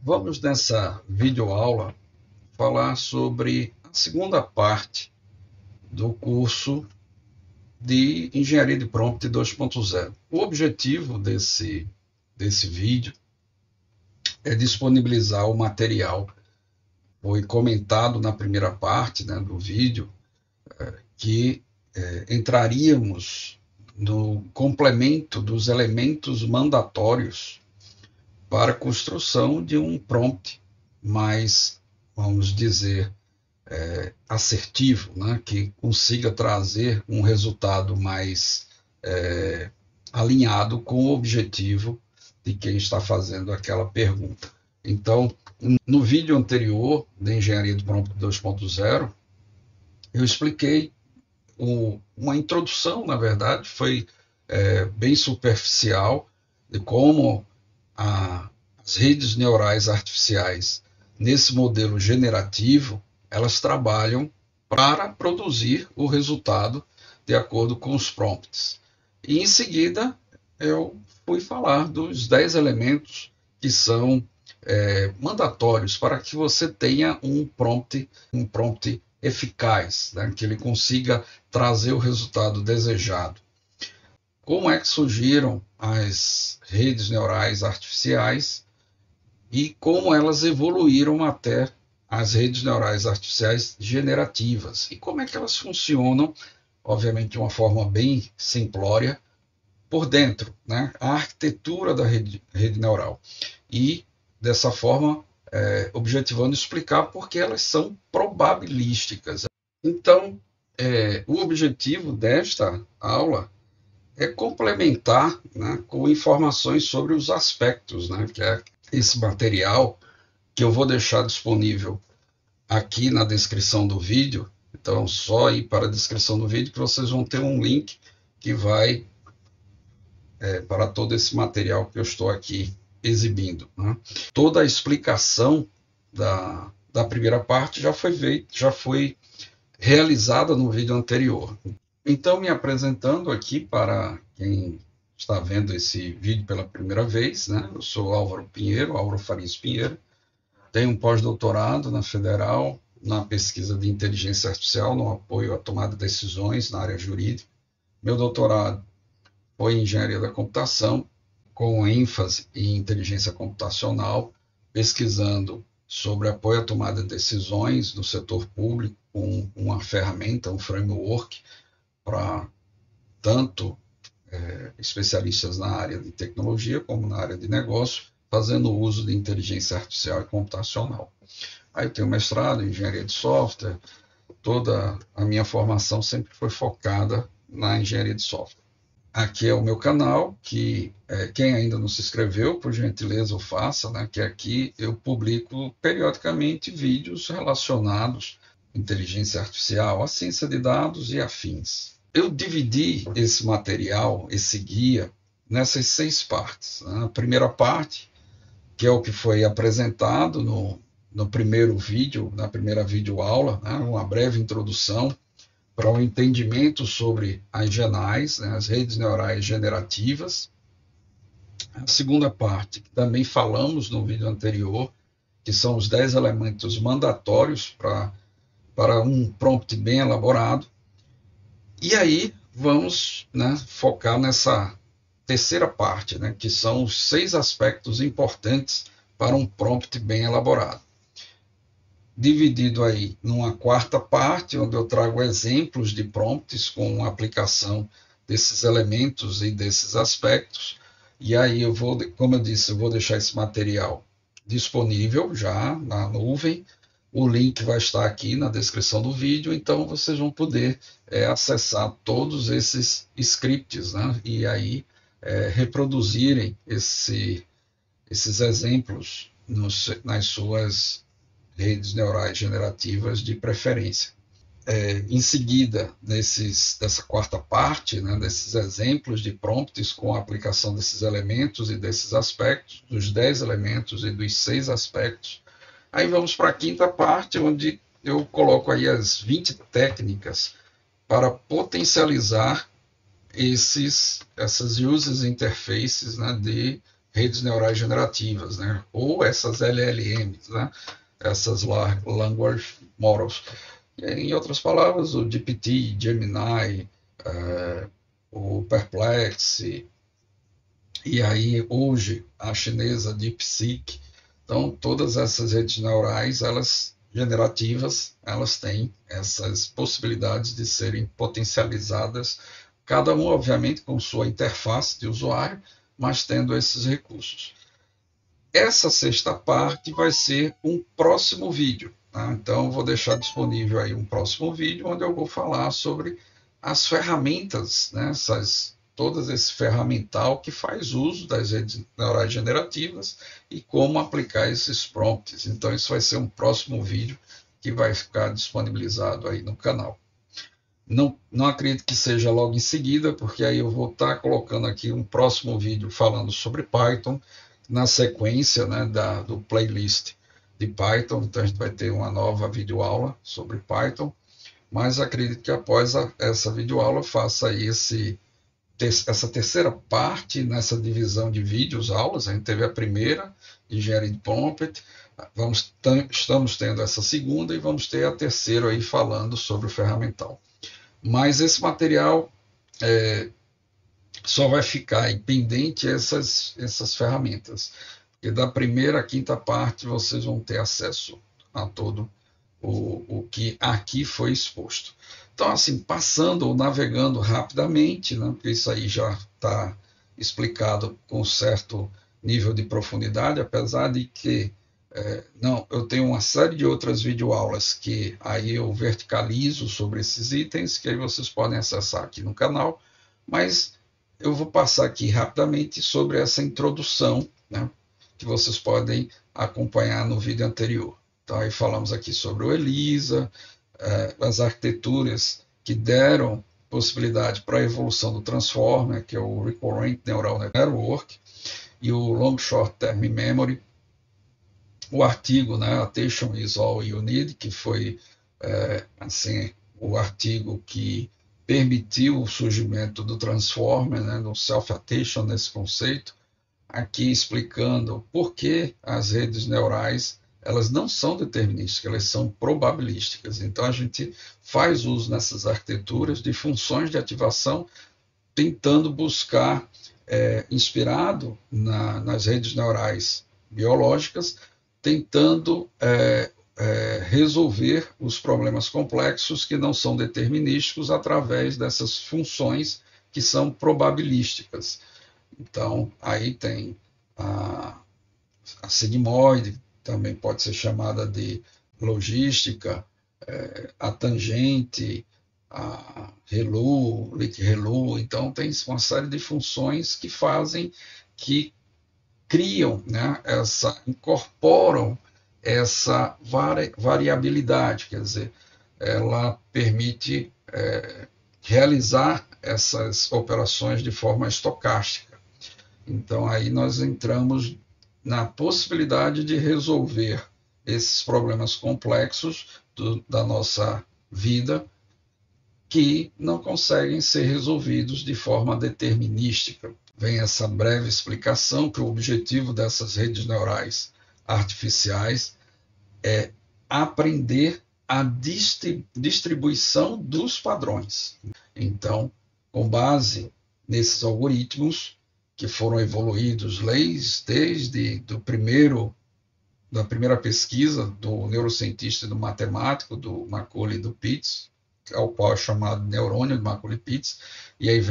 Vamos nessa videoaula falar sobre a segunda parte do curso de Engenharia de Prompt 2.0. O objetivo desse vídeo é disponibilizar o material. Foi comentado na primeira parte, do vídeo que entraríamos no complemento dos elementos mandatórios para a construção de um prompt mais, vamos dizer, assertivo, que consiga trazer um resultado mais alinhado com o objetivo de quem está fazendo aquela pergunta. Então, no vídeo anterior da Engenharia do Prompt 2.0, eu expliquei uma introdução, na verdade, foi bem superficial, de como as redes neurais artificiais, nesse modelo generativo, elas trabalham para produzir o resultado de acordo com os prompts. E, em seguida, eu fui falar dos 10 elementos que são mandatórios para que você tenha um prompt eficaz, que ele consiga trazer o resultado desejado. Como é que surgiram as redes neurais artificiais e como elas evoluíram até as redes neurais artificiais generativas e como é que elas funcionam, obviamente de uma forma bem simplória, por dentro, a arquitetura da rede neural. E, dessa forma, objetivando explicar porque elas são probabilísticas. Então, o objetivo desta aula é complementar com informações sobre os aspectos, que é esse material que eu vou deixar disponível aqui na descrição do vídeo. Então, só ir para a descrição do vídeo que vocês vão ter um link que vai para todo esse material que eu estou aqui exibindo. Toda a explicação da primeira parte já foi realizada no vídeo anterior. Então, me apresentando aqui para quem está vendo esse vídeo pela primeira vez, eu sou Álvaro Farias Pinheiro, tenho um pós-doutorado na Federal, na pesquisa de inteligência artificial, no apoio à tomada de decisões na área jurídica. Meu doutorado foi em engenharia da computação, com ênfase em inteligência computacional, pesquisando sobre apoio à tomada de decisões no setor público, com uma ferramenta, um framework, para tanto especialistas na área de tecnologia como na área de negócio, fazendo uso de inteligência artificial e computacional. Aí eu tenho mestrado em engenharia de software, toda a minha formação sempre foi focada na engenharia de software. Aqui é o meu canal, que quem ainda não se inscreveu, por gentileza o faça, que aqui eu publico periodicamente vídeos relacionados à inteligência artificial, à ciência de dados e afins. Eu dividi esse material, esse guia, nessas 6 partes. A primeira parte, que é o que foi apresentado no primeiro vídeo, na primeira videoaula, uma breve introdução para o entendimento sobre as GNAs, as redes neurais generativas. A segunda parte, que também falamos no vídeo anterior, que são os 10 elementos mandatórios para um prompt bem elaborado. E aí vamos focar nessa terceira parte, que são os 6 aspectos importantes para um prompt bem elaborado. Dividido aí numa quarta parte, onde eu trago exemplos de prompts com a aplicação desses elementos e desses aspectos. E aí eu vou, como eu disse, eu vou deixar esse material disponível já na nuvem. O link vai estar aqui na descrição do vídeo, então vocês vão poder acessar todos esses scripts, e aí reproduzirem esses exemplos nas suas redes neurais generativas de preferência. Em seguida, dessa quarta parte, desses exemplos de prompts com a aplicação desses elementos e desses aspectos, dos 10 elementos e dos 6 aspectos, aí vamos para a quinta parte, onde eu coloco aí as 20 técnicas para potencializar essas user interfaces de redes neurais generativas, né? Ou essas LLMs, né? Essas Language Models. Em outras palavras, o GPT, Gemini, o Perplexity, e aí hoje a chinesa DeepSeek. Então, todas essas redes neurais, elas generativas, elas têm essas possibilidades de serem potencializadas, cada uma, obviamente, com sua interface de usuário, mas tendo esses recursos. Essa sexta parte vai ser um próximo vídeo. Tá? Então, vou deixar disponível aí um próximo vídeo, onde eu vou falar sobre as ferramentas, né, todo esse ferramental que faz uso das redes neurais generativas e como aplicar esses prompts. Então, isso vai ser um próximo vídeo que vai ficar disponibilizado aí no canal. Não acredito que seja logo em seguida, porque aí eu vou estar colocando aqui um próximo vídeo falando sobre Python, na sequência, né, do playlist de Python. Então a gente vai ter uma nova videoaula sobre Python, mas acredito que após essa videoaula faça aí essa terceira parte nessa divisão de vídeos, aulas. A gente teve a primeira, de engenharia de prompt, estamos tendo essa segunda e vamos ter a terceira aí falando sobre o ferramental. Mas esse material só vai ficar aí pendente essas ferramentas. Porque da primeira à quinta parte vocês vão ter acesso a todo o que aqui foi exposto. Então, assim, passando ou navegando rapidamente, né, porque isso aí já está explicado com certo nível de profundidade, apesar de que eu tenho uma série de outras videoaulas que aí eu verticalizo sobre esses itens, que aí vocês podem acessar aqui no canal, mas eu vou passar aqui rapidamente sobre essa introdução, né, que vocês podem acompanhar no vídeo anterior. Então, aí falamos aqui sobre o ELISA, as arquiteturas que deram possibilidade para a evolução do Transformer, que é o Recurrent Neural Network, e o Long Short Term Memory. O artigo, né, Attention is All You Need, que foi assim, o artigo que permitiu o surgimento do Transformer, né, do Self-Attention nesse conceito, aqui explicando por que as redes neurais elas não são determinísticas, elas são probabilísticas. Então a gente faz uso nessas arquiteturas de funções de ativação, tentando buscar, inspirado nas redes neurais biológicas, tentando resolver os problemas complexos que não são determinísticos através dessas funções que são probabilísticas. Então, aí tem a sigmoide, também pode ser chamada de logística, a tangente, a ReLU, LIC-ReLU. Então, tem uma série de funções que fazem, que criam, né, incorporam essa variabilidade, quer dizer, ela permite realizar essas operações de forma estocástica. Então, aí nós entramos na possibilidade de resolver esses problemas complexos da nossa vida que não conseguem ser resolvidos de forma determinística. Vem essa breve explicação que o objetivo dessas redes neurais artificiais é aprender a distribuição dos padrões. Então, com base nesses algoritmos que foram evoluídos desde da primeira pesquisa do neurocientista e do matemático, do Macaulay e do Pitts, ao qual é chamado neurônio de Macaulay-Pitts, e aí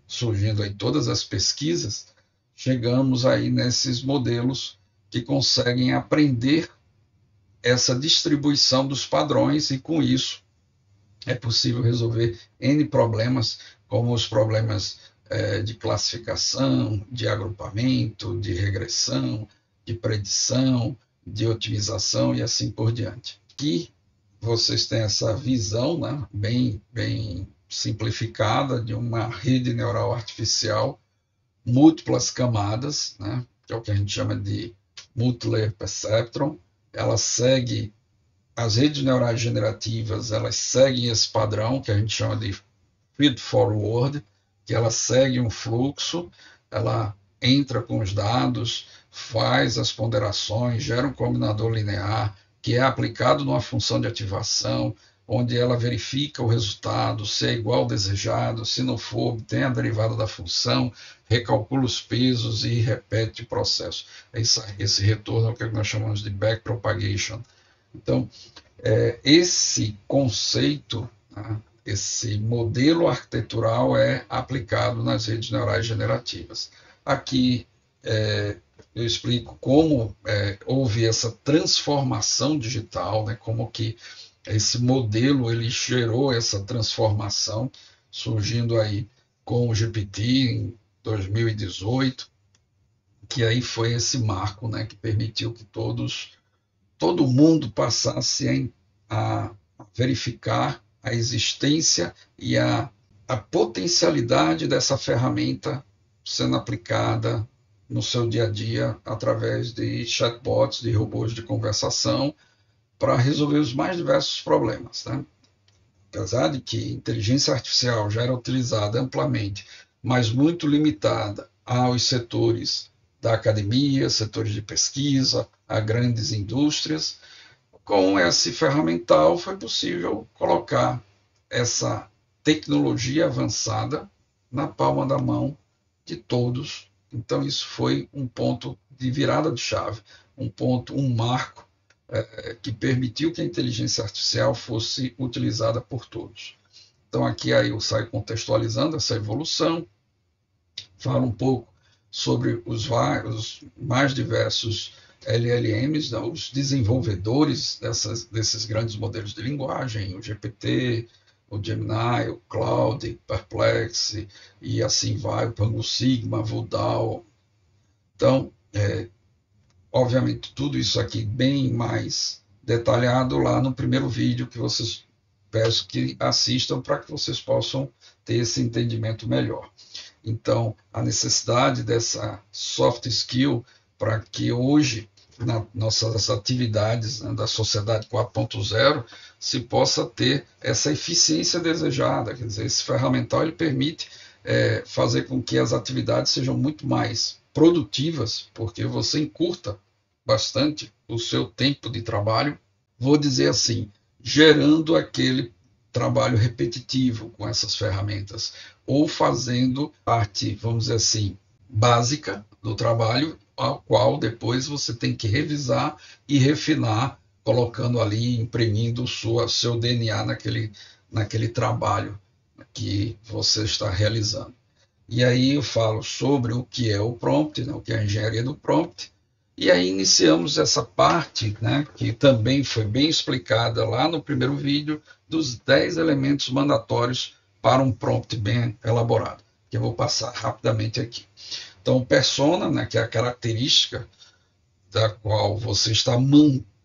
surgindo aí todas as pesquisas, chegamos aí nesses modelos que conseguem aprender essa distribuição dos padrões, e com isso é possível resolver N problemas, como os problemas de classificação, de agrupamento, de regressão, de predição, de otimização e assim por diante. Aqui vocês têm essa visão, né, bem simplificada de uma rede neural artificial, múltiplas camadas, né, que é o que a gente chama de multi-layer perceptron. Ela segue, as redes neurais generativas, elas seguem esse padrão que a gente chama de feed forward, que ela segue um fluxo, ela entra com os dados, faz as ponderações, gera um combinador linear, que é aplicado numa função de ativação, onde ela verifica o resultado, se é igual ao desejado, se não for, obtém a derivada da função, recalcula os pesos e repete o processo. Esse retorno é o que nós chamamos de backpropagation. Então, esse conceito, né, esse modelo arquitetural é aplicado nas redes neurais generativas. Aqui eu explico como houve essa transformação digital, né, como que esse modelo ele gerou essa transformação, surgindo aí com o GPT em 2018, que aí foi esse marco, né, que permitiu que todo mundo passasse a verificar a existência e a potencialidade dessa ferramenta sendo aplicada no seu dia a dia através de chatbots, de robôs de conversação, para resolver os mais diversos problemas, né? Apesar de que inteligência artificial já era utilizada amplamente, mas muito limitada aos setores da academia, setores de pesquisa, a grandes indústrias, com esse ferramental foi possível colocar essa tecnologia avançada na palma da mão de todos. Então isso foi um ponto de virada de chave, um marco que permitiu que a inteligência artificial fosse utilizada por todos. Então aqui aí eu saio contextualizando essa evolução, falo um pouco sobre os mais diversos LLMs, né, os desenvolvedores desses grandes modelos de linguagem, o GPT, o Gemini, o Claude, o Perplexity, e assim vai, o Pango Sigma, Vodal. Então, obviamente, tudo isso aqui bem mais detalhado lá no primeiro vídeo que vocês peço que assistam para que vocês possam ter esse entendimento melhor. Então, a necessidade dessa soft skill para que hoje, nas nossas atividades, né, da sociedade 4.0, se possa ter essa eficiência desejada. Quer dizer, esse ferramental ele permite fazer com que as atividades sejam muito mais produtivas, porque você encurta bastante o seu tempo de trabalho, vou dizer assim, gerando aquele trabalho repetitivo com essas ferramentas, ou fazendo parte, vamos dizer assim, básica do trabalho, ao qual depois você tem que revisar e refinar, colocando ali, imprimindo seu DNA naquele trabalho que você está realizando. E aí eu falo sobre o que é o prompt, né, o que é a engenharia do prompt, e aí iniciamos essa parte, né, que também foi bem explicada lá no primeiro vídeo, dos 10 elementos mandatórios para um prompt bem elaborado, que eu vou passar rapidamente aqui. Então, persona, né, que é a característica da qual você está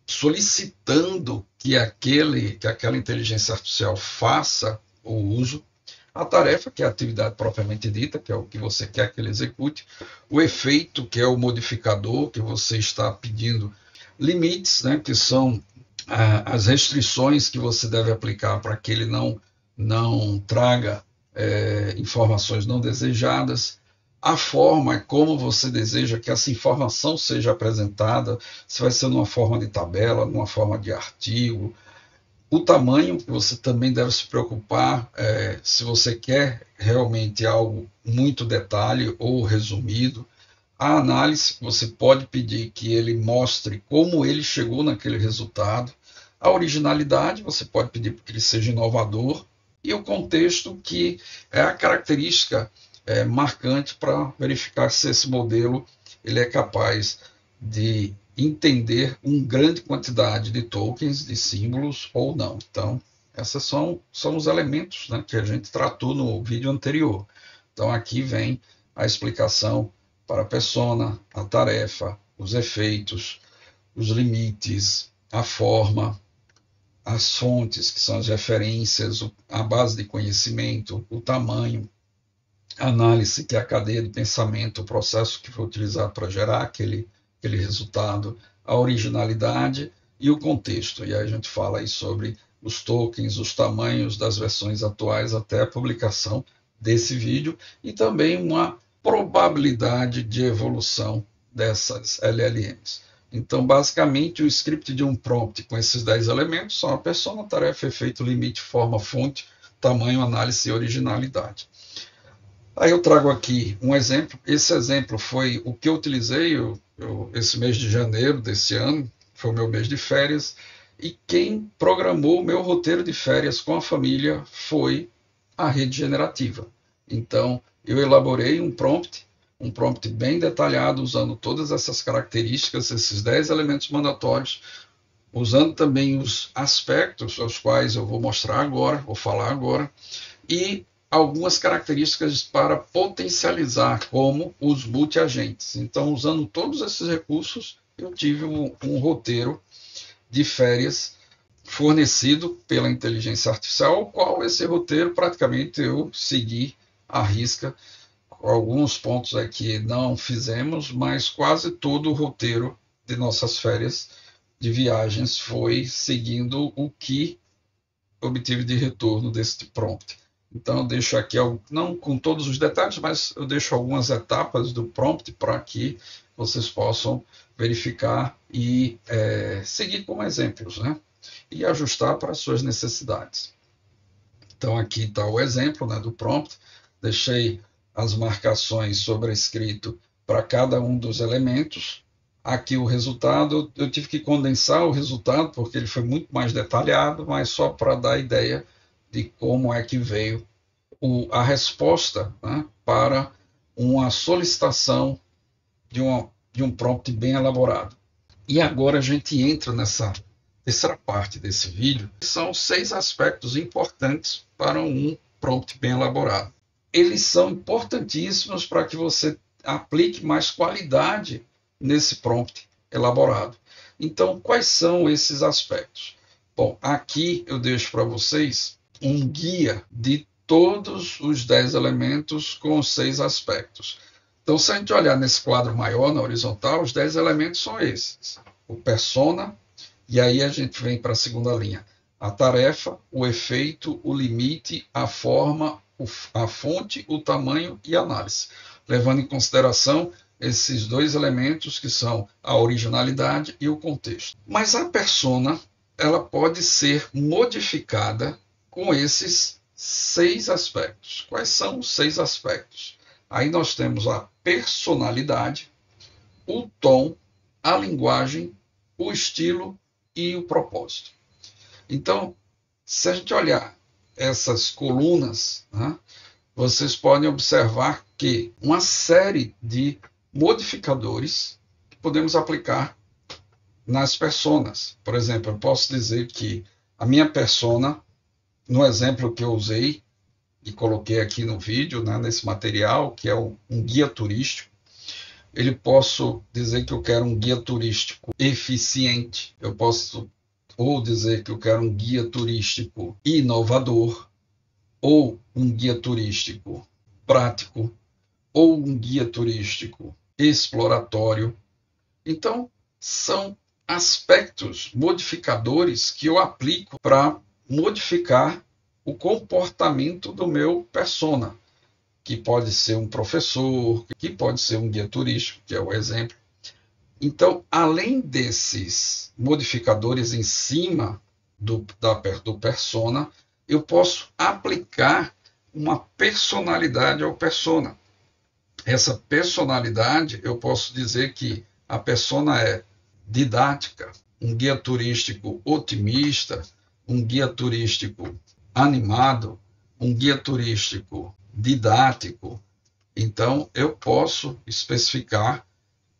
solicitando que aquela inteligência artificial faça o uso. A tarefa, que é a atividade propriamente dita, que é o que você quer que ele execute. O efeito, que é o modificador que você está pedindo. Limites, né, que são as restrições que você deve aplicar para que ele não traga informações não desejadas. A forma, como você deseja que essa informação seja apresentada, se vai ser numa forma de tabela, numa forma de artigo. O tamanho, que você também deve se preocupar, se você quer realmente algo muito detalhe ou resumido. A análise, você pode pedir que ele mostre como ele chegou naquele resultado. A originalidade, você pode pedir que ele seja inovador. E o contexto, que é a característica marcante para verificar se esse modelo ele é capaz de entender uma grande quantidade de tokens, de símbolos ou não. Então, esses são os elementos, né, que a gente tratou no vídeo anterior. Então, aqui vem a explicação para a persona, a tarefa, os efeitos, os limites, a forma, as fontes, que são as referências, a base de conhecimento, o tamanho, a análise, que é a cadeia de pensamento, o processo que foi utilizado para gerar aquele resultado, a originalidade e o contexto. E aí a gente fala aí sobre os tokens, os tamanhos das versões atuais até a publicação desse vídeo, e também uma probabilidade de evolução dessas LLMs. Então, basicamente, o script de um prompt com esses 10 elementos são a persona, tarefa, efeito, limite, forma, fonte, tamanho, análise e originalidade. Aí eu trago aqui um exemplo. Esse exemplo foi o que eu utilizei esse mês de janeiro desse ano, foi o meu mês de férias, e quem programou o meu roteiro de férias com a família foi a rede generativa. Então, eu elaborei um prompt bem detalhado, usando todas essas características, esses 10 elementos mandatórios, usando também os aspectos aos quais eu vou mostrar agora, vou falar agora, e algumas características para potencializar, como os multiagentes. Então, usando todos esses recursos, eu tive um roteiro de férias fornecido pela inteligência artificial, o qual esse roteiro praticamente eu segui à risca. Alguns pontos aqui não fizemos, mas quase todo o roteiro de nossas férias de viagens foi seguindo o que obtive de retorno deste prompt. Então eu deixo aqui, não com todos os detalhes, mas eu deixo algumas etapas do prompt para que vocês possam verificar e seguir como exemplos, né? E ajustar para as suas necessidades. Então aqui está o exemplo, né, do prompt. Deixei as marcações sobrescrito para cada um dos elementos. Aqui o resultado, eu tive que condensar o resultado, porque ele foi muito mais detalhado, mas só para dar ideia de como é que veio a resposta, né, para uma solicitação de um prompt bem elaborado. E agora a gente entra nessa terceira parte desse vídeo, que são 6 aspectos importantes para um prompt bem elaborado. Eles são importantíssimos para que você aplique mais qualidade nesse prompt elaborado. Então, quais são esses aspectos? Bom, aqui eu deixo para vocês um guia de todos os 10 elementos com os 6 aspectos. Então, se a gente olhar nesse quadro maior, na horizontal, os 10 elementos são esses. O persona, e aí a gente vem para a segunda linha. A tarefa, o efeito, o limite, a forma, a fonte, o tamanho e a análise. Levando em consideração esses 2 elementos que são a originalidade e o contexto. Mas a persona, ela pode ser modificada com esses 6 aspectos. Quais são os 6 aspectos? Aí nós temos a personalidade, o tom, a linguagem, o estilo e o propósito. Então, se a gente olhar essas colunas, né, vocês podem observar que uma série de modificadores que podemos aplicar nas personas. Por exemplo, eu posso dizer que a minha persona, no exemplo que eu usei e coloquei aqui no vídeo, né, nesse material, que é um guia turístico, ele posso dizer que eu quero um guia turístico eficiente, eu posso ou dizer que eu quero um guia turístico inovador, ou um guia turístico prático, ou um guia turístico exploratório. Então, são aspectos modificadores que eu aplico para modificar o comportamento do meu persona, que pode ser um professor, que pode ser um guia turístico, que é o exemplo. Então, além desses modificadores em cima do persona, eu posso aplicar uma personalidade ao persona. Essa personalidade, eu posso dizer que a persona é didática, um guia turístico otimista, um guia turístico animado, um guia turístico didático. Então, eu posso especificar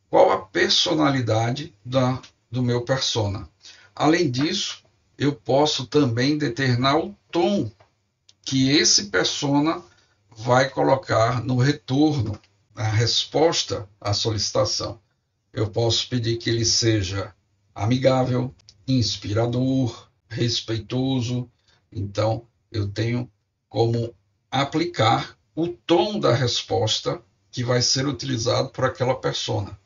qual a personalidade do meu persona. Além disso, eu posso também determinar o tom que esse persona vai colocar no retorno, a resposta à solicitação. Eu posso pedir que ele seja amigável, inspirador, respeitoso. Então, eu tenho como aplicar o tom da resposta que vai ser utilizado por aquela persona.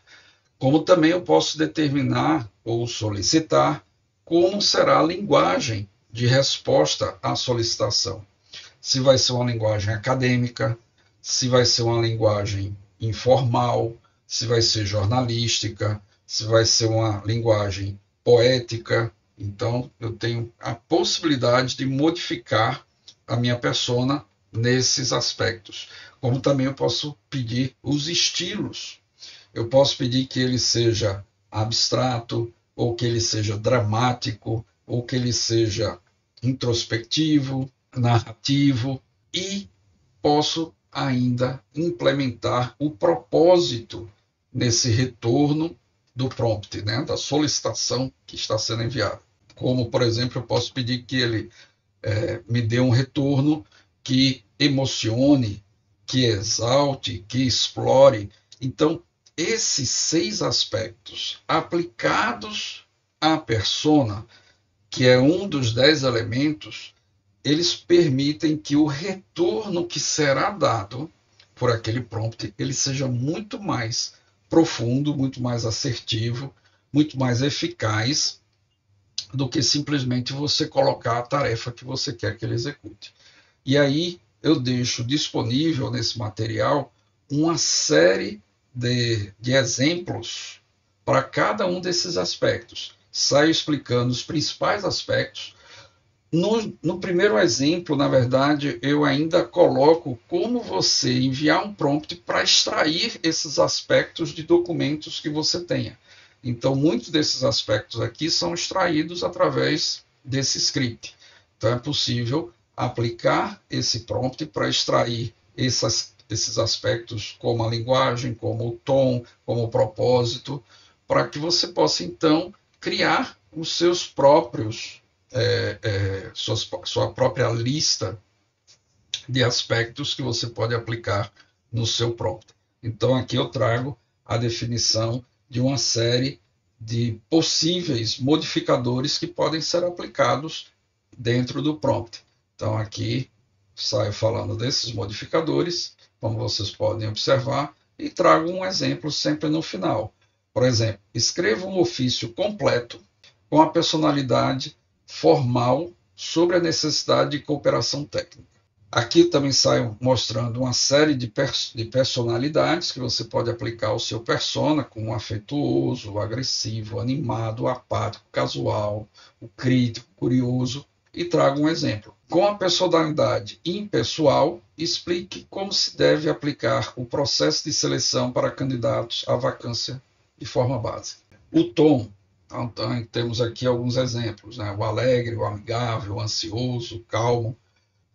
Como também eu posso determinar ou solicitar como será a linguagem de resposta à solicitação. Se vai ser uma linguagem acadêmica, se vai ser uma linguagem informal, se vai ser jornalística, se vai ser uma linguagem poética. Então, eu tenho a possibilidade de modificar a minha persona nesses aspectos. Como também eu posso pedir os estilos. Eu posso pedir que ele seja abstrato, ou que ele seja dramático, ou que ele seja introspectivo, narrativo, e posso ainda implementar o propósito nesse retorno do prompt, né, da solicitação que está sendo enviada. Como, por exemplo, eu posso pedir que ele me dê um retorno que emocione, que exalte, que explore. Então, esses 6 aspectos aplicados à persona, que é um dos 10 elementos, eles permitem que o retorno que será dado por aquele prompt ele seja muito mais profundo, muito mais assertivo, muito mais eficaz do que simplesmente você colocar a tarefa que você quer que ele execute. E aí eu deixo disponível nesse material uma série de exemplos para cada um desses aspectos. Saio explicando os principais aspectos. No primeiro exemplo, na verdade, eu ainda coloco como você enviar um prompt para extrair esses aspectos de documentos que você tenha. Então, muitos desses aspectos aqui são extraídos através desse script. Então, é possível aplicar esse prompt para extrair esses aspectos, como a linguagem, como o tom, como o propósito, para que você possa, então, criar os seus próprios sua própria lista de aspectos que você pode aplicar no seu prompt. Então, aqui eu trago a definição de uma série de possíveis modificadores que podem ser aplicados dentro do prompt. Então, aqui saio falando desses modificadores, como vocês podem observar, e trago um exemplo sempre no final. Por exemplo, escreva um ofício completo com a personalidade formal sobre a necessidade de cooperação técnica. Aqui também saio mostrando uma série de personalidades que você pode aplicar ao seu persona, como afetuoso, agressivo, animado, apático, casual, o crítico, curioso, e trago um exemplo. Com a personalidade impessoal, explique como se deve aplicar o processo de seleção para candidatos à vacância de forma básica. O tom. Então, temos aqui alguns exemplos, né? O alegre, o amigável, o ansioso, o calmo.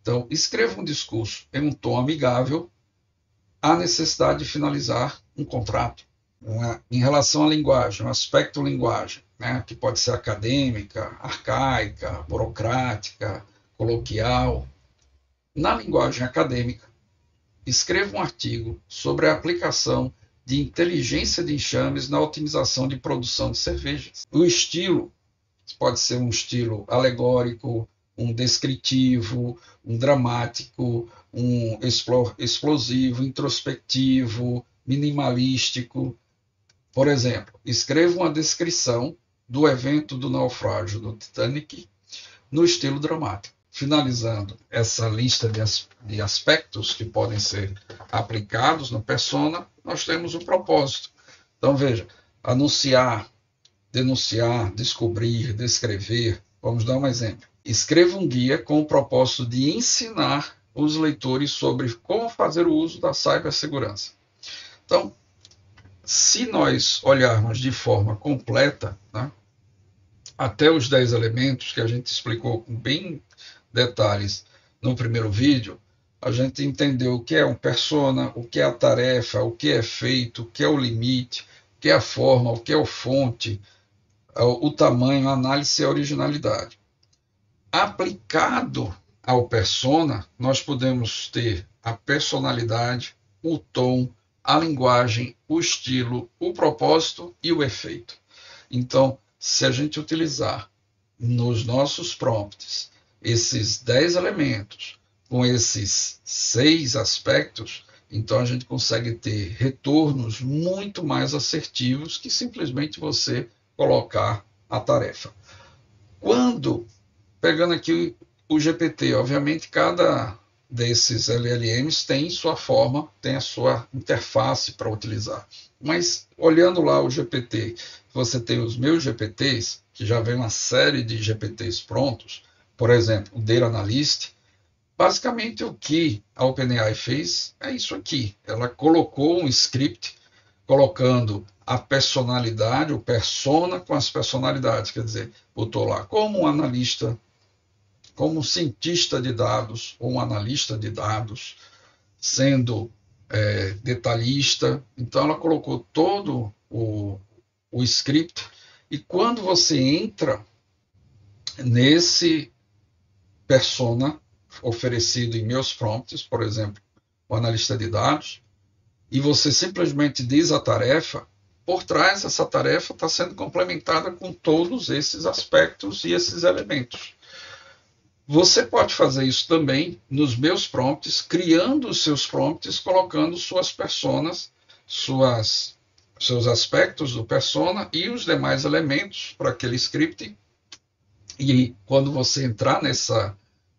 Então, escreva um discurso em um tom amigável à necessidade de finalizar um contrato. Em relação à linguagem, um aspecto linguagem, né? Que pode ser acadêmica, arcaica, burocrática, coloquial. Na linguagem acadêmica, escreva um artigo sobre a aplicação de inteligência de enxames na otimização de produção de cervejas. O estilo pode ser um estilo alegórico, um descritivo, um dramático, um explosivo, introspectivo, minimalístico. Por exemplo, escreva uma descrição do evento do naufrágio do Titanic no estilo dramático. Finalizando essa lista de aspectos que podem ser aplicados no persona, nós temos o propósito. Então, veja, anunciar, denunciar, descobrir, descrever. Vamos dar um exemplo. Escreva um guia com o propósito de ensinar os leitores sobre como fazer o uso da cibersegurança. Então, se nós olharmos de forma completa, né, até os 10 elementos que a gente explicou com bem detalhes no primeiro vídeo, a gente entendeu o que é um persona, o que é a tarefa, o que é feito, o que é o limite, o que é a forma, o que é o fonte, o tamanho, a análise e a originalidade. Aplicado ao persona, nós podemos ter a personalidade, o tom, a linguagem, o estilo, o propósito e o efeito. Então, se a gente utilizar nos nossos prompts esses 10 elementos com esses 6 aspectos, então a gente consegue ter retornos muito mais assertivos que simplesmente você colocar a tarefa. Quando, pegando aqui o GPT, obviamente cada desses LLMs tem sua forma, tem a sua interface para utilizar. Mas olhando lá o GPT, você tem os meus GPTs, que já vem uma série de GPTs prontos, por exemplo, o Data Analyst. Basicamente o que a OpenAI fez é isso aqui. Ela colocou um script colocando a personalidade, o persona com as personalidades, quer dizer, botou lá como um analista, como um cientista de dados ou um analista de dados, sendo detalhista. Então ela colocou todo o script, e quando você entra nesse persona oferecido em meus prompts, por exemplo, o analista de dados, e você simplesmente diz a tarefa, por trás essa tarefa está sendo complementada com todos esses aspectos e esses elementos. Você pode fazer isso também nos meus prompts, criando os seus prompts, colocando suas personas, seus aspectos do persona e os demais elementos para aquele script. E quando você entrar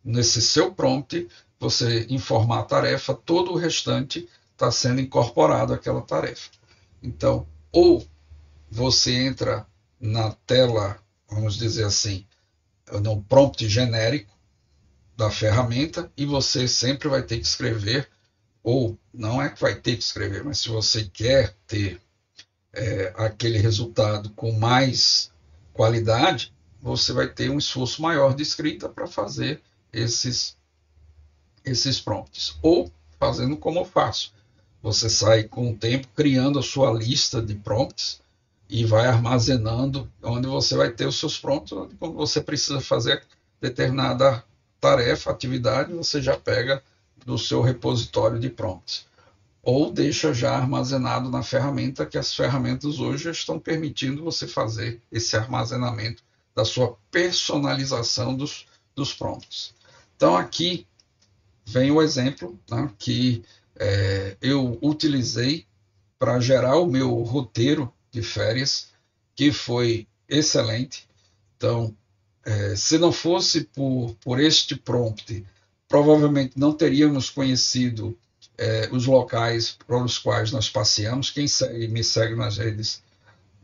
nesse seu prompt, você informar a tarefa, todo o restante está sendo incorporado àquela tarefa. Então, ou você entra na tela, vamos dizer assim, no prompt genérico da ferramenta, e você sempre vai ter que escrever, ou não é que vai ter que escrever, mas se você quer ter aquele resultado com mais qualidade, você vai ter um esforço maior de escrita para fazer esses prompts. Ou fazendo como eu faço. Você sai com o tempo criando a sua lista de prompts e vai armazenando, onde você vai ter os seus prompts, onde quando você precisa fazer determinada tarefa, atividade, você já pega do seu repositório de prompts. Ou deixa já armazenado na ferramenta, que as ferramentas hoje estão permitindo você fazer esse armazenamento da sua personalização dos prompts. Então aqui vem o exemplo, né, que eu utilizei para gerar o meu roteiro de férias, que foi excelente. Então, se não fosse por este prompt, provavelmente não teríamos conhecido os locais para os quais nós passeamos. Quem me segue nas redes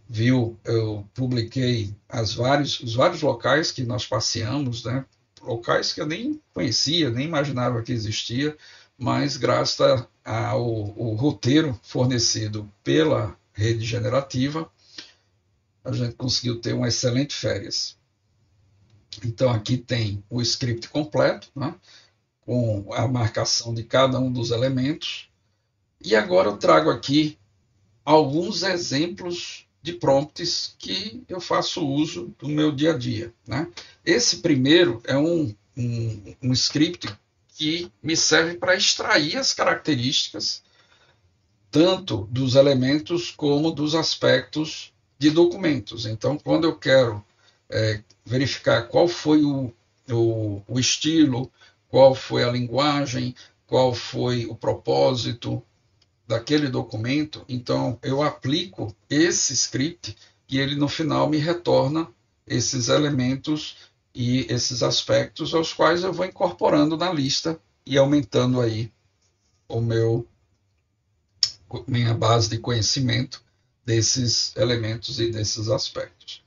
viu, eu publiquei os vários locais que nós passeamos, né? Locais que eu nem conhecia, nem imaginava que existia, mas graças ao roteiro fornecido pela rede generativa, a gente conseguiu ter uma excelente férias. Então aqui tem o script completo, né, com a marcação de cada um dos elementos. E agora eu trago aqui alguns exemplos de prompts que eu faço uso do meu dia a dia, né? Esse primeiro é um script que me serve para extrair as características tanto dos elementos como dos aspectos de documentos. Então, quando eu quero verificar qual foi o estilo, qual foi a linguagem, qual foi o propósito daquele documento, então eu aplico esse script e ele no final me retorna esses elementos e esses aspectos aos quais eu vou incorporando na lista e aumentando aí minha base de conhecimento desses elementos e desses aspectos.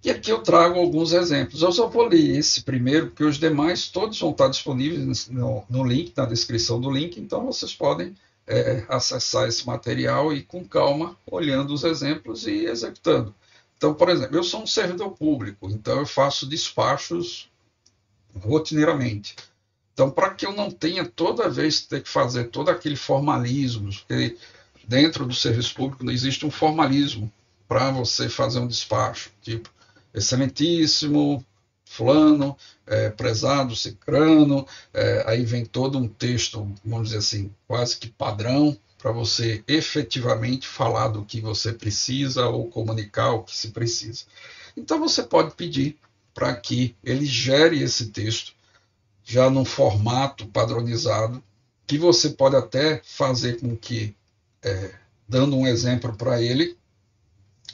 E aqui eu trago alguns exemplos. Eu só vou ler esse primeiro, porque os demais todos vão estar disponíveis no link, na descrição do link, então vocês podem acessar esse material e com calma, olhando os exemplos e executando. Então, por exemplo, eu sou um servidor público, então eu faço despachos rotineiramente. Então, para que eu não tenha toda vez ter que fazer todo aquele formalismo, porque dentro do serviço público existe um formalismo para você fazer um despacho, tipo, excelentíssimo, fulano, prezado, cicrano, aí vem todo um texto, vamos dizer assim, quase que padrão, para você efetivamente falar do que você precisa ou comunicar o que se precisa. Então você pode pedir para que ele gere esse texto já num formato padronizado, que você pode até fazer com que, dando um exemplo para ele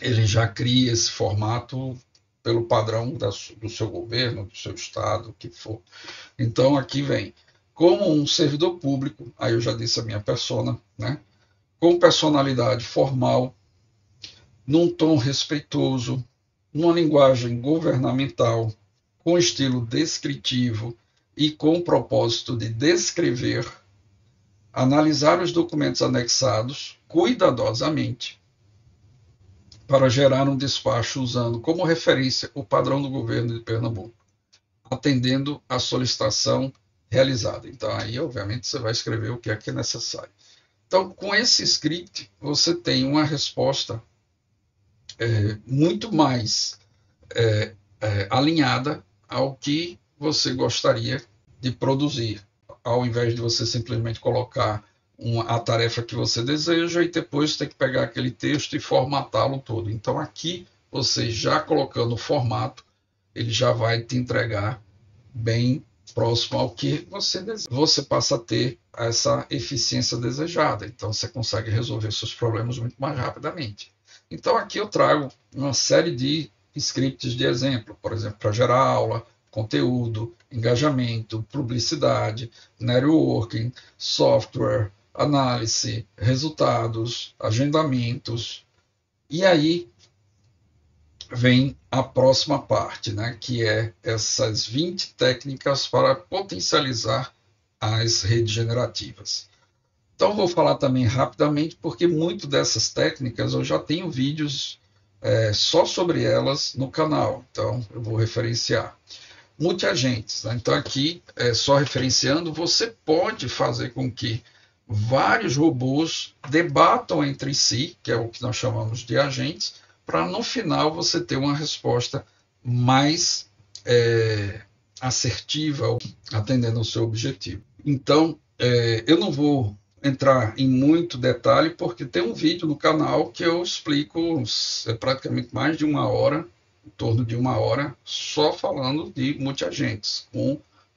já cria esse formato pelo padrão do seu governo, do seu estado, o que for. Então aqui vem como um servidor público, aí eu já disse a minha persona, né? Com personalidade formal, num tom respeitoso, numa linguagem governamental, com estilo descritivo e com o propósito de descrever, analisar os documentos anexados cuidadosamente para gerar um despacho usando como referência o padrão do governo de Pernambuco, atendendo à solicitação realizada. Então, aí, obviamente, você vai escrever o que é necessário. Então, com esse script, você tem uma resposta muito mais alinhada ao que você gostaria de produzir, ao invés de você simplesmente colocar a tarefa que você deseja e depois ter que pegar aquele texto e formatá-lo todo. Então, aqui, você já colocando o formato, ele já vai te entregar bem próximo ao que você deseja. Você passa a ter essa eficiência desejada. Então, você consegue resolver seus problemas muito mais rapidamente. Então, aqui eu trago uma série de scripts de exemplo, por exemplo, para gerar aula, conteúdo, engajamento, publicidade, networking, software, análise, resultados, agendamentos. E aí vem a próxima parte, né, que é essas 20 técnicas para potencializar as redes generativas. Então, vou falar também rapidamente, porque muito dessas técnicas eu já tenho vídeos só sobre elas no canal, então eu vou referenciar. Multiagentes, né? Então aqui, só referenciando, você pode fazer com que vários robôs debatam entre si, que é o que nós chamamos de agentes, para no final você ter uma resposta mais assertiva, atendendo ao seu objetivo. Então, eu não vou entrar em muito detalhe, porque tem um vídeo no canal que eu explico praticamente mais de uma hora, em torno de uma hora, só falando de multiagentes,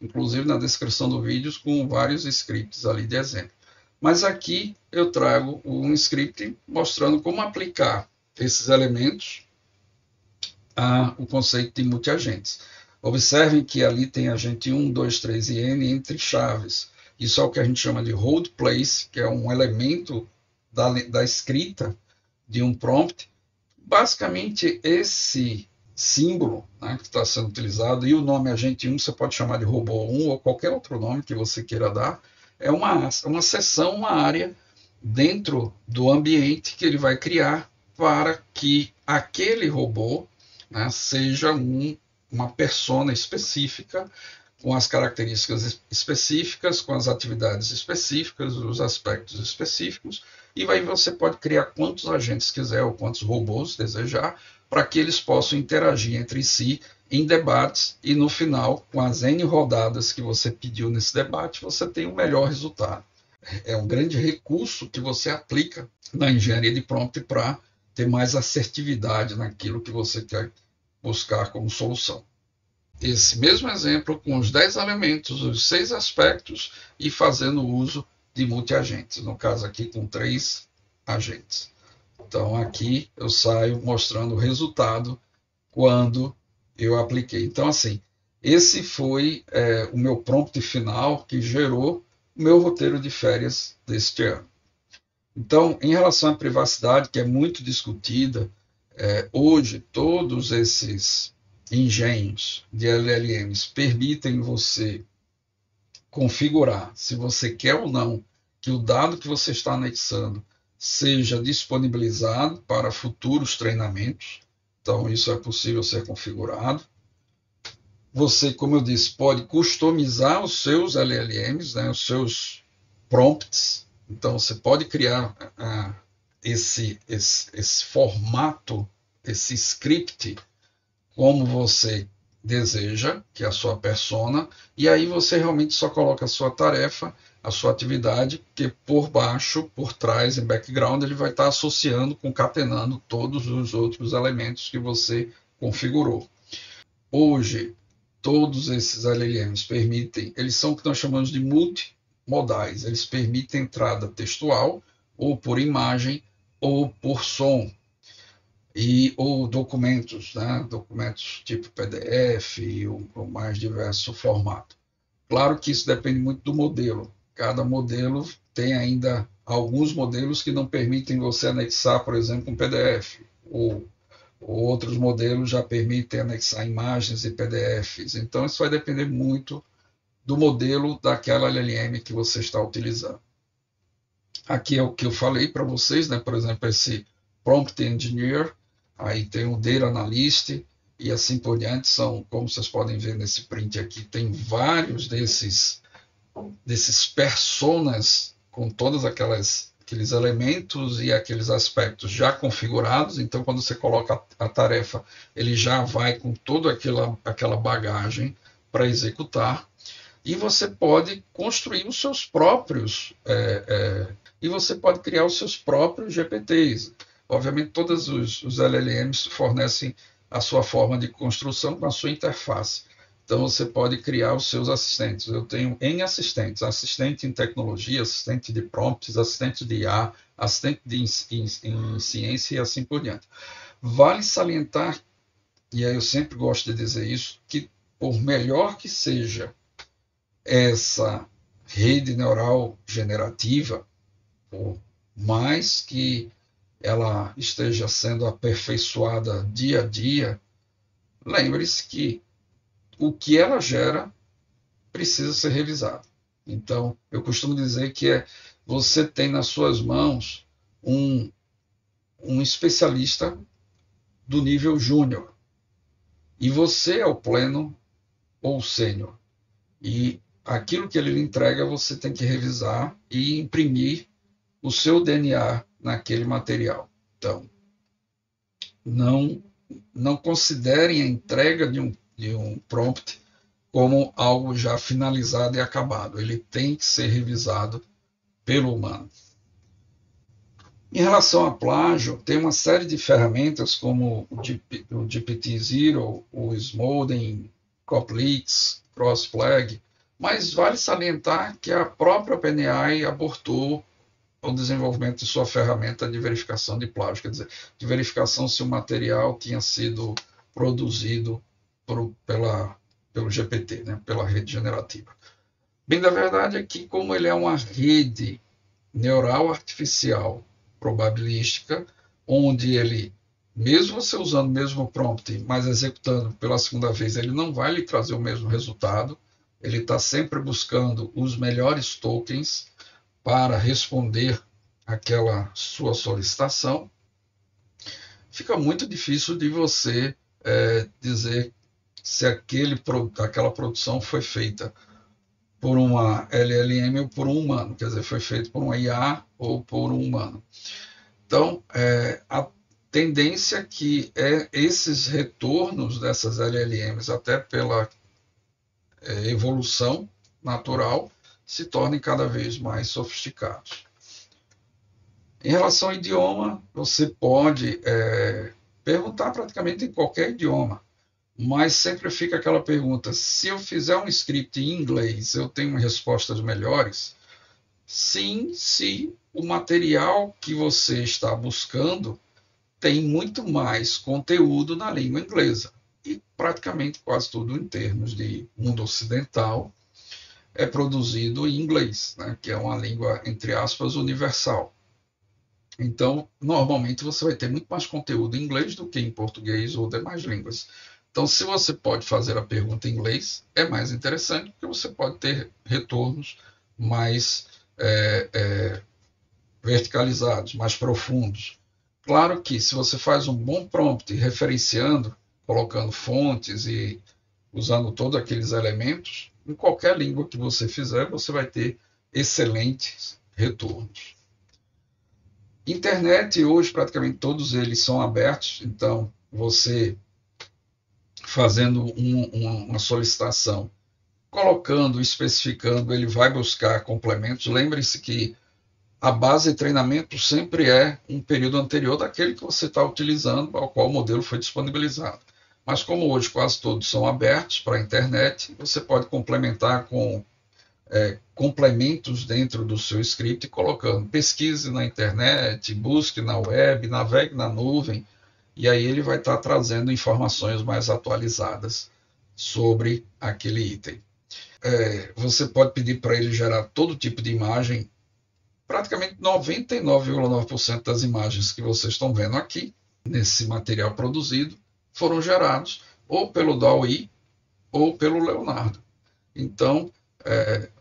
inclusive na descrição do vídeo, com vários scripts ali de exemplo. Mas aqui eu trago um script mostrando como aplicar esses elementos ao conceito de multiagentes. Observem que ali tem agente 1, 2, 3 e N entre chaves. Isso é o que a gente chama de hold place, que é um elemento da escrita de um prompt. Basicamente, esse símbolo, né, que está sendo utilizado, e o nome agente 1 você pode chamar de robô 1 ou qualquer outro nome que você queira dar, é uma seção, uma área dentro do ambiente que ele vai criar para que aquele robô, né, seja uma persona específica, com as características específicas, com as atividades específicas, os aspectos específicos, e aí você pode criar quantos agentes quiser ou quantos robôs desejar, para que eles possam interagir entre si em debates, e no final, com as N rodadas que você pediu nesse debate, você tem o melhor resultado. É um grande recurso que você aplica na engenharia de prompt para ter mais assertividade naquilo que você quer buscar como solução. Esse mesmo exemplo com os 10 elementos, os 6 aspectos e fazendo uso de multiagentes, no caso aqui com 3 agentes. Então aqui eu saio mostrando o resultado quando eu apliquei. Então assim, esse foi o meu prompt final que gerou o meu roteiro de férias deste ano. Então, em relação à privacidade, que é muito discutida, hoje todos esses engenhos de LLMs permitem você configurar, se você quer ou não, que o dado que você está anexando seja disponibilizado para futuros treinamentos. Então, isso é possível ser configurado. Você, como eu disse, pode customizar os seus LLMs, né, os seus prompts. Então, você pode criar esse formato, esse script, como você deseja, que é a sua persona, e aí você realmente só coloca a sua tarefa, a sua atividade, que por baixo, por trás, em background, ele vai estar associando, concatenando todos os outros elementos que você configurou. Hoje, todos esses LLMs permitem, eles são o que nós chamamos de multimodais, eles permitem entrada textual, ou por imagem, ou por som, ou documentos, né? Documentos tipo PDF ou mais diverso formato. Claro que isso depende muito do modelo. Cada modelo tem ainda alguns modelos que não permitem você anexar, por exemplo, um PDF, ou outros modelos já permitem anexar imagens e PDFs. Então, isso vai depender muito do modelo daquela LLM que você está utilizando. Aqui é o que eu falei para vocês, né? Por exemplo, esse Prompt Engineer, aí tem o Data Analyst e assim por diante. São, como vocês podem ver nesse print aqui, tem vários desses personas com todos aqueles elementos e aqueles aspectos já configurados. Então, quando você coloca a tarefa, ele já vai com toda aquela bagagem para executar. E você pode construir os seus próprios e você pode criar os seus próprios GPTs. Obviamente, todos os LLMs fornecem a sua forma de construção com a sua interface. Então, você pode criar os seus assistentes. Eu tenho N assistentes: assistente em tecnologia, assistente de prompts, assistente de IA, assistente em ciência e assim por diante. Vale salientar, e aí eu sempre gosto de dizer isso, que por melhor que seja essa rede neural generativa, por mais que ela esteja sendo aperfeiçoada dia a dia, lembre-se que o que ela gera precisa ser revisado. Então, eu costumo dizer que você tem nas suas mãos um especialista do nível júnior e você é o pleno ou sênior. E aquilo que ele lhe entrega, você tem que revisar e imprimir o seu DNA naquele material. Então, não considerem a entrega de um prompt como algo já finalizado e acabado. Ele tem que ser revisado pelo humano. Em relação a plágio, tem uma série de ferramentas como o GPT-0, o Smolden, Coplix, Crossflag, mas vale salientar que a própria OpenAI abortou o desenvolvimento de sua ferramenta de verificação de plágio, quer dizer, de verificação se o material tinha sido produzido pelo GPT, né, pela rede generativa. Bem, da verdade é que, como ele é uma rede neural artificial probabilística, onde ele, mesmo você usando o mesmo prompt, mas executando pela segunda vez, ele não vai lhe trazer o mesmo resultado. Ele está sempre buscando os melhores tokens para responder aquela sua solicitação. Fica muito difícil de você dizer se aquela produção foi feita por uma LLM ou por um humano, quer dizer, foi feito por uma IA ou por um humano. Então, a tendência é que esses retornos dessas LLMs, até pela evolução natural, se tornem cada vez mais sofisticados. Em relação ao idioma, você pode perguntar praticamente em qualquer idioma, mas sempre fica aquela pergunta: se eu fizer um script em inglês, eu tenho respostas melhores? Sim, se o material que você está buscando tem muito mais conteúdo na língua inglesa. E praticamente quase tudo em termos de mundo ocidental é produzido em inglês, né, que é uma língua, entre aspas, universal. Então, normalmente você vai ter muito mais conteúdo em inglês do que em português ou demais línguas. Então, se você pode fazer a pergunta em inglês, é mais interessante, porque você pode ter retornos mais verticalizados, mais profundos. Claro que se você faz um bom prompt referenciando, colocando fontes e usando todos aqueles elementos, em qualquer língua que você fizer, você vai ter excelentes retornos. Internet, hoje praticamente todos eles são abertos, então você fazendo uma solicitação, colocando, especificando, ele vai buscar complementos. Lembre-se que a base de treinamento sempre é um período anterior daquele que você está utilizando, ao qual o modelo foi disponibilizado. Mas como hoje quase todos são abertos para a internet, você pode complementar com complementos dentro do seu script, colocando pesquise na internet, busque na web, navegue na nuvem, e aí ele vai estar trazendo informações mais atualizadas sobre aquele item. Você pode pedir para ele gerar todo tipo de imagem. Praticamente 99,9% das imagens que vocês estão vendo aqui, nesse material produzido, foram gerados ou pelo DALL-E ou pelo Leonardo. Então,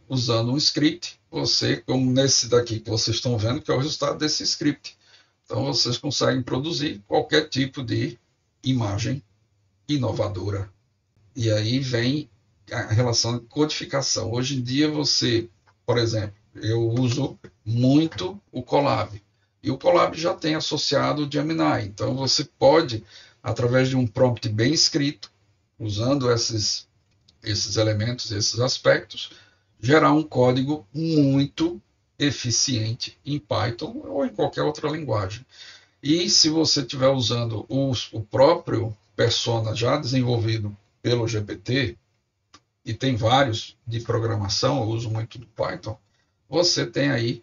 usando um script, você, como nesse daqui que vocês estão vendo, que é o resultado desse script. Então, vocês conseguem produzir qualquer tipo de imagem inovadora. E aí vem a relação de codificação. Hoje em dia, você, por exemplo, eu uso muito o Colab. E o Colab já tem associado o Gemini. Então, você pode, através de um prompt bem escrito, usando esses elementos, esses aspectos, gerar um código muito eficiente em Python ou em qualquer outra linguagem. E se você estiver usando o próprio Persona já desenvolvido pelo GPT, e tem vários de programação, eu uso muito do Python, você tem aí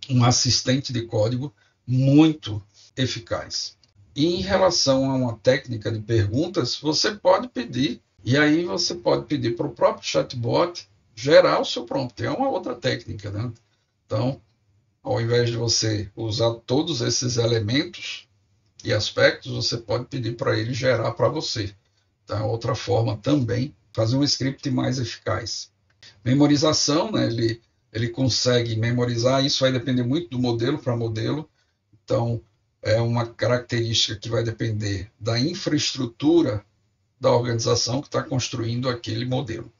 um assistente de código muito eficaz. E em relação a uma técnica de perguntas, você pode pedir, e aí você pode pedir para o próprio chatbot gerar o seu prompt. É uma outra técnica, né? Então, ao invés de você usar todos esses elementos e aspectos, você pode pedir para ele gerar para você. Então, é outra forma também, fazer um script mais eficaz. Memorização, né? Ele consegue memorizar, isso vai depender muito do modelo para modelo. Então, é uma característica que vai depender da infraestrutura da organização que está construindo aquele modelo.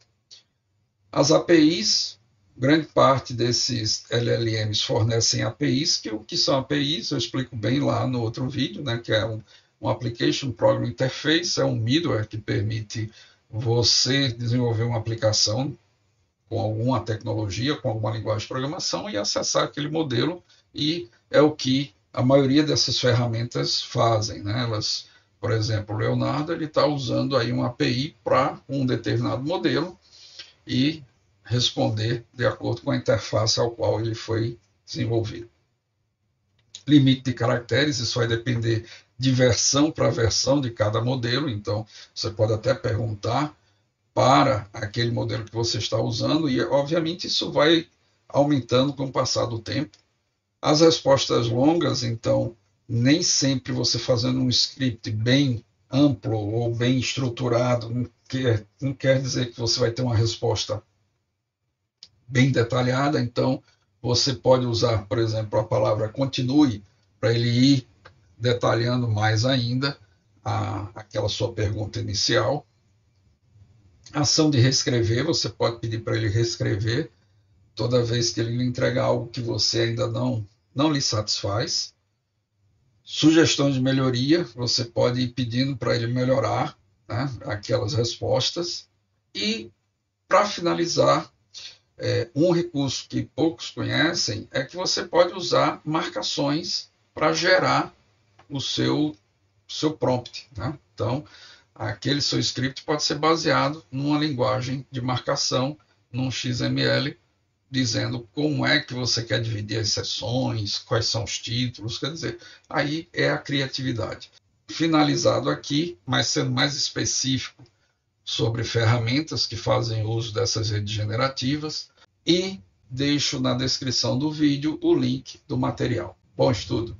As APIs, grande parte desses LLMs fornecem APIs, que o que são APIs eu explico bem lá no outro vídeo, né, que é um Application Program Interface, é um middleware que permite você desenvolver uma aplicação com alguma tecnologia, com alguma linguagem de programação e acessar aquele modelo, e é o que a maioria dessas ferramentas fazem, né? Elas, por exemplo, o Leonardo está usando aí uma API para um determinado modelo e responder de acordo com a interface ao qual ele foi desenvolvido. Limite de caracteres, isso vai depender de versão para versão de cada modelo, então você pode até perguntar para aquele modelo que você está usando e, obviamente, isso vai aumentando com o passar do tempo. As respostas longas, então, nem sempre você fazendo um script bem amplo ou bem estruturado, não quer dizer que você vai ter uma resposta bem detalhada. Então, você pode usar, por exemplo, a palavra continue para ele ir detalhando mais ainda aquela sua pergunta inicial. Ação de reescrever, você pode pedir para ele reescrever toda vez que ele lhe entregar algo que você ainda não lhe satisfaz. Sugestões de melhoria, você pode ir pedindo para ele melhorar, né, aquelas respostas. E, para finalizar, um recurso que poucos conhecem é que você pode usar marcações para gerar o seu prompt, né? Então, aquele seu script pode ser baseado numa linguagem de marcação, num XML, dizendo como é que você quer dividir as seções, quais são os títulos, quer dizer, aí é a criatividade. Finalizado aqui, mas sendo mais específico sobre ferramentas que fazem uso dessas redes generativas, e deixo na descrição do vídeo o link do material. Bom estudo!